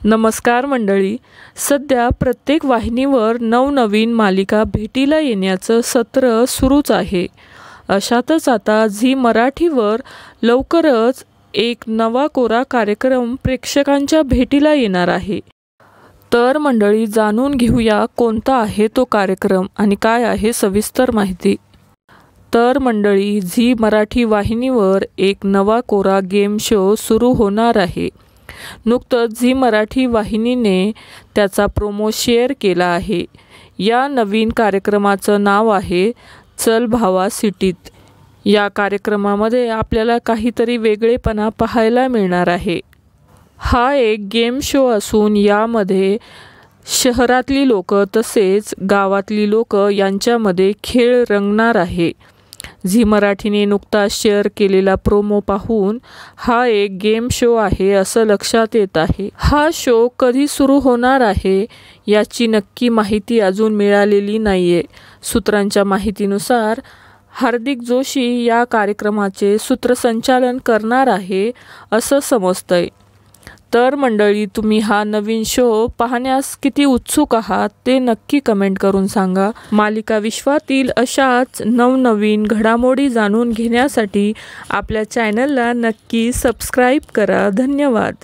नमस्कार मंडळी, सध्या प्रत्येक वाहिनीवर नवनवीन मालिका भेटीला येण्याचं सत्र सुरूच आहे। अशातच आता झी मराठीवर लवकरच एक नवा कोरा कार्यक्रम प्रेक्षकांच्या भेटीला येणार आहे। तर मंडळी, जाणून घेऊया कोणता आहे तो कार्यक्रम आणि काय आहे सविस्तर माहिती। तर मंडळी, झी मराठी वाहिनीवर एक नवा कोरा गेम शो सुरू होणार आहे। नुकतंच झी मराठी वाहिनीने त्याचा प्रोमो शेअर केला आहे। या नवीन कार्यक्रमाचं नाव आहे चल भावा सिटीत। या कार्यक्रमामध्ये आपल्याला काहीतरी वेगळेपणा पाहायला मिळणार आहे। हा एक गेम शो असून यामध्ये शहरातली लोक तसेच गावातली लोक यांच्यामध्ये खेळ रंगणार आहे। झी मराठीने नुकताच शेअर केलेला प्रोमो पाहून हा एक गेम शो आहे असं लक्षात येत आहे। हा शो कधी सुरू होणार आहे याची नक्की माहिती अजून मिळालेली नाहीये। सूत्रांच्या माहितीनुसार हार्दिक जोशी या कार्यक्रमाचे सूत्रसंचालन करणार आहे असं समजतंय। तर मंडळी, तुम्ही हा नवीन शो पाहण्यास किती उत्सुक आहात ते नक्की कमेंट करून सांगा। मालिका विश्वातील अशाच नवनवीन घडामोडी जाणून घेण्यासाठी आपल्या चॅनलला नक्की सबस्क्राईब करा। धन्यवाद।